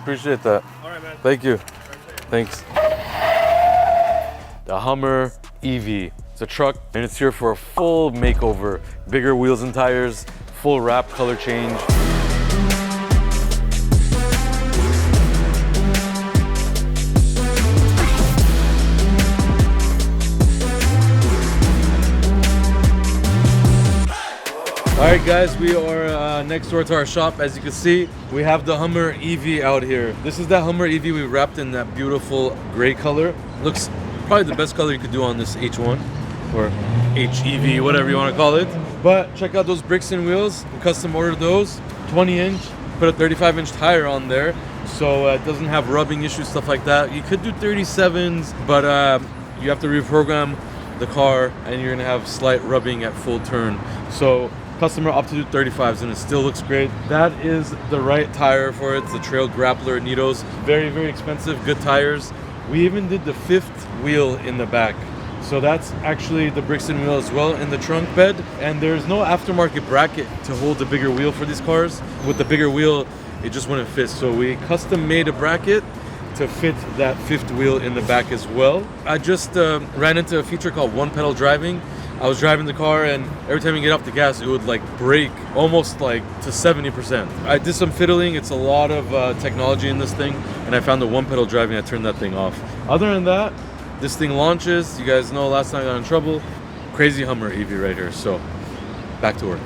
Appreciate that. All right, man. Thank you. Thanks. The Hummer EV. It's a truck and it's here for a full makeover. Bigger wheels and tires, full wrap, color change. All right, guys, we are next door to our shop. As you can see, we have the Hummer EV out here. This is that Hummer EV we wrapped in that beautiful gray color. Looks probably the best color you could do on this H1 or HEV, whatever you want to call it. But check out those bricks and wheels. We custom ordered those, 20-inch. Put a 35-inch tire on there, so it doesn't have rubbing issues, stuff like that. You could do 37s, but you have to reprogram the car, and you're gonna have slight rubbing at full turn. So customer opted to do 35s and it still looks great. That is the right tire for it. It's the Trail Grappler Nitos. Very, very expensive, good tires. We even did the 5th wheel in the back. So that's actually the bricks and wheel as well in the trunk bed. And there's no aftermarket bracket to hold the bigger wheel for these cars. With the bigger wheel, it just wouldn't fit. So we custom made a bracket to fit that 5th wheel in the back as well. I just ran into a feature called one pedal driving. I was driving the car and every time you get off the gas, it would like brake almost like to 70%. I did some fiddling. It's a lot of technology in this thing. And I found the one pedal driving, I turned that thing off. Other than that, this thing launches. You guys know last time I got in trouble. Crazy Hummer EV right here. So back to work.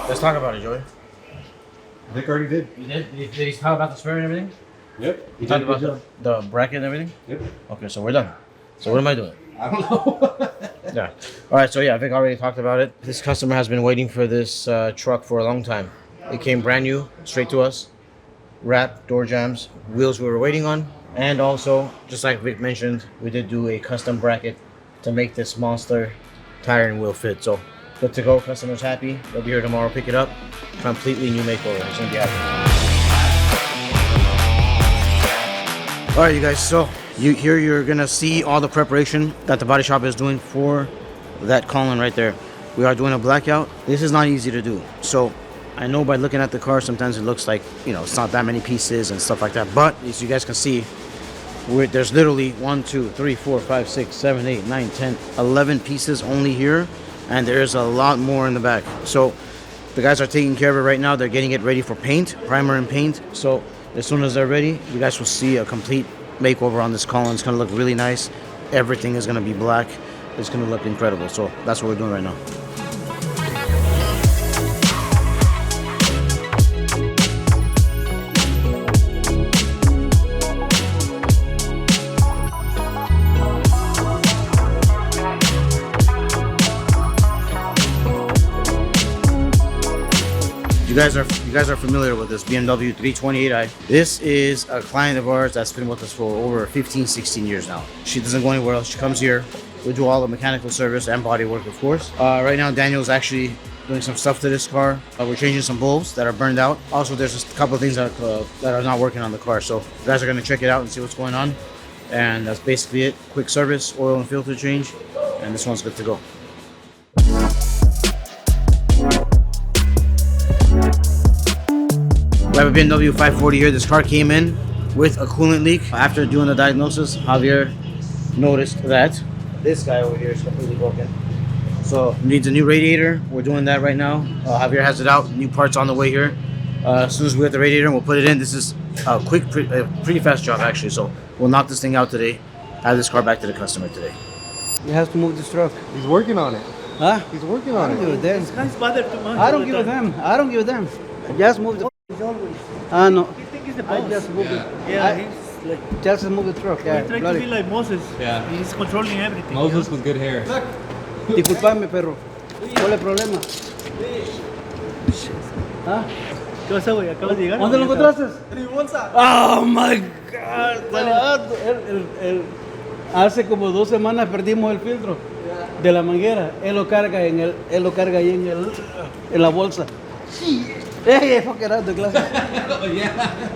Let's talk about it, Joey. Vic already did. You did? Did he talk about the spare and everything? Yep. You talked about the bracket and everything? Yep. Okay, so we're done. So what am I doing? I don't know. Yeah. All right, so yeah, Vic already talked about it. This customer has been waiting for this truck for a long time. It came brand new, straight to us. Wrap, door jambs, wheels we were waiting on. And also, just like Vic mentioned, we did do a custom bracket to make this monster tire and wheel fit. So good to go, customer's happy. They'll be here tomorrow, pick it up. Completely new makeover, it's gonna be happy. All right, you guys, so here you're gonna see all the preparation that the body shop is doing for that Cullinan right there. We are doing a blackout. This is not easy to do. So I know by looking at the car, sometimes it looks like, you know, it's not that many pieces and stuff like that. But as you guys can see, there's literally 1, 2, 3, 4, 5, 6, 7, 8, 9, 10, 11 pieces only here. And there's a lot more in the back. So the guys are taking care of it right now. They're getting it ready for paint, primer and paint. So as soon as they're ready, you guys will see a complete makeover on this Cullinan. It's gonna look really nice. Everything is gonna be black. It's gonna look incredible. So that's what we're doing right now. You guys are familiar with this BMW 328i. This is a client of ours that's been with us for over 15-16 years now. She doesn't go anywhere else. She comes here. We do all the mechanical service and body work, of course. Right now, Daniel's actually doing some stuff to this car. We're changing some bulbs that are burned out. Also, there's just a couple of things that are not working on the car. So you guys are going to check it out and see what's going on. And that's basically it. Quick service, oil and filter change, and this one's good to go. We have a BMW 540 here. This car came in with a coolant leak. After doing the diagnosis, Javier noticed that this guy over here is completely broken. So needs a new radiator. We're doing that right now. Javier has it out. New parts on the way here. As soon as we get the radiator, we'll put it in. This is a quick, pretty fast job actually. So we'll knock this thing out today. Have this car back to the customer today. He has to move this truck. He's working on it. Huh? He's working on I don't give a it. damn. These guys bother too much. I don't give a damn. I don't give a damn. Just move the. No. He thinks he's the I boss. just move it. Yeah, he's like Just move the truck. Yeah. he's trying to be like Moses. Yeah. He's controlling everything. Moses with good hair. Disculpame, perro. ¿Cuál es el problema? ¿Ah? ¿Qué pasa, güey? ¿Acabas de llegar? ¿Dónde lo encontraste? Oh my God. Hace como 2 semanas perdimos el filtro. de la manguera. Él lo carga ahí en la bolsa. Hey, fuck it out the glass. Oh, yeah.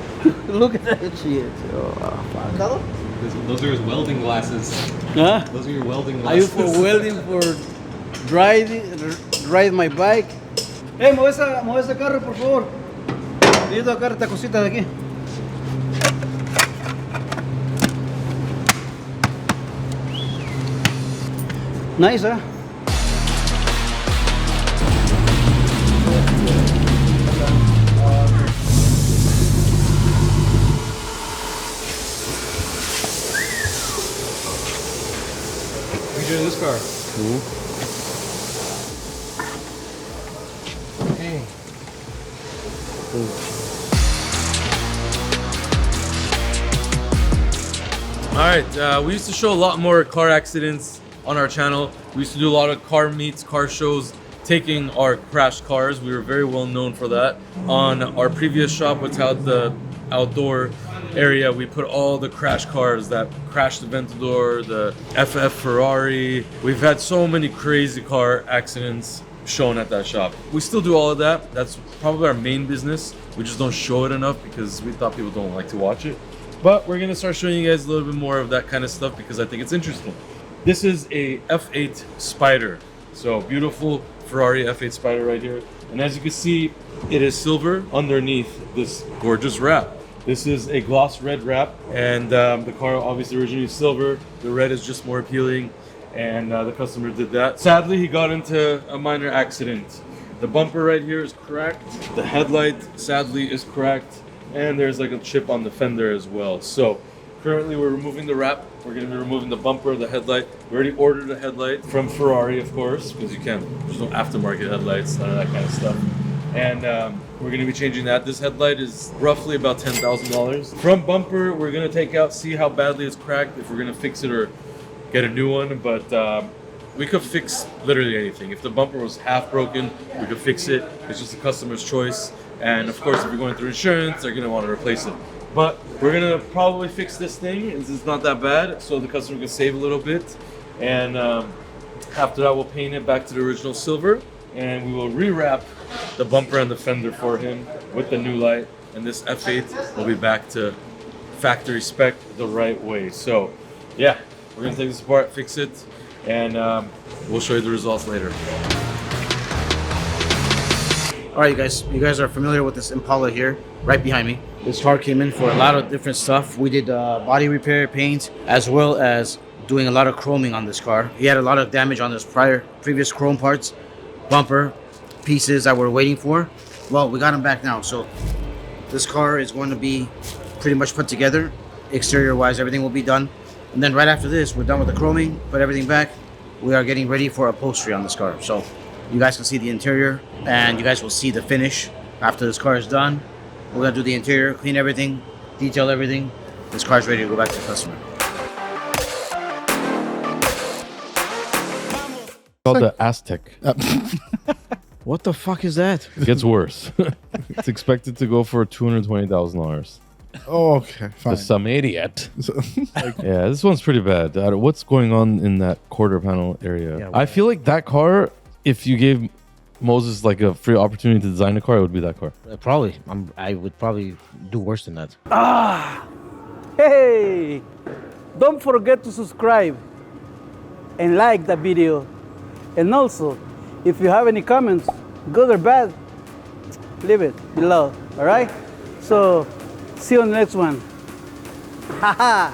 Look at that shit. Oh, fuck. Those are his welding glasses. Huh? Those are your welding Are you glasses. for welding, for ride my bike? Hey, mueve ese carro, por favor. Necesito sacar esta cosita de aquí. Nice, huh? What are you doing in this car? Cool. Hey. All right, we used to show a lot more car accidents on our channel. We used to do a lot of car meets, car shows, taking our crashed cars. We were very well known for that. On our previous shop, without the outdoor area, we put all the crash cars that crashed the Aventador, the FF Ferrari. We've had so many crazy car accidents shown at that shop. We still do all of that. That's probably our main business. We just don't show it enough because we thought people don't like to watch it. But we're gonna start showing you guys a little bit more of that kind of stuff because I think it's interesting. This is a F8 Spider. So beautiful Ferrari F8 Spider right here. And as you can see, it is silver underneath this gorgeous wrap. This is a gloss red wrap, and the car obviously originally silver. The red is just more appealing, and the customer did that. Sadly, he got into a minor accident. The bumper right here is cracked. The headlight, sadly, is cracked, and there's like a chip on the fender as well. So currently we're removing the wrap. We're gonna be removing the bumper, the headlight. We already ordered a headlight from Ferrari, of course, because you can't, there's no aftermarket headlights, none of that kind of stuff. And we're gonna be changing that. This headlight is roughly about $10,000. Front bumper, we're gonna take out, see how badly it's cracked, if we're gonna fix it or get a new one, but we could fix literally anything. If the bumper was half broken, we could fix it. It's just a customer's choice. And of course, if you're going through insurance, they're gonna wanna replace it. But we're gonna probably fix this thing. It's not that bad, so the customer can save a little bit. And after that, we'll paint it back to the original silver, and we will rewrap the bumper and the fender for him with the new light. And this F8 will be back to factory spec the right way. So yeah, we're gonna take this apart, fix it, and we'll show you the results later. All right, you guys are familiar with this Impala here, right behind me. This car came in for a lot of different stuff. We did body repair, paint, as well as doing a lot of chroming on this car. He had a lot of damage on his previous chrome parts, bumper, pieces that we're waiting for. Well, we got them back now, so this car is going to be pretty much put together. Exterior-wise, everything will be done. And then right after this, we're done with the chroming, put everything back. We are getting ready for upholstery on this car. So you guys can see the interior, and you guys will see the finish after this car is done. We're gonna do the interior, clean everything, detail everything. This car is ready to go back to the customer. Called the Aztec. What the fuck is that? It gets worse. It's expected to go for $220,000. Oh, okay, fine. Some idiot. Yeah, this one's pretty bad. What's going on in that quarter panel area? Yeah, I feel like that car, if you gave Moses like a free opportunity to design a car, it would be that car. Probably. I would probably do worse than that. Hey, don't forget to subscribe and like the video. And also, if you have any comments, good or bad, leave it below, all right? So, see you on the next one. Haha.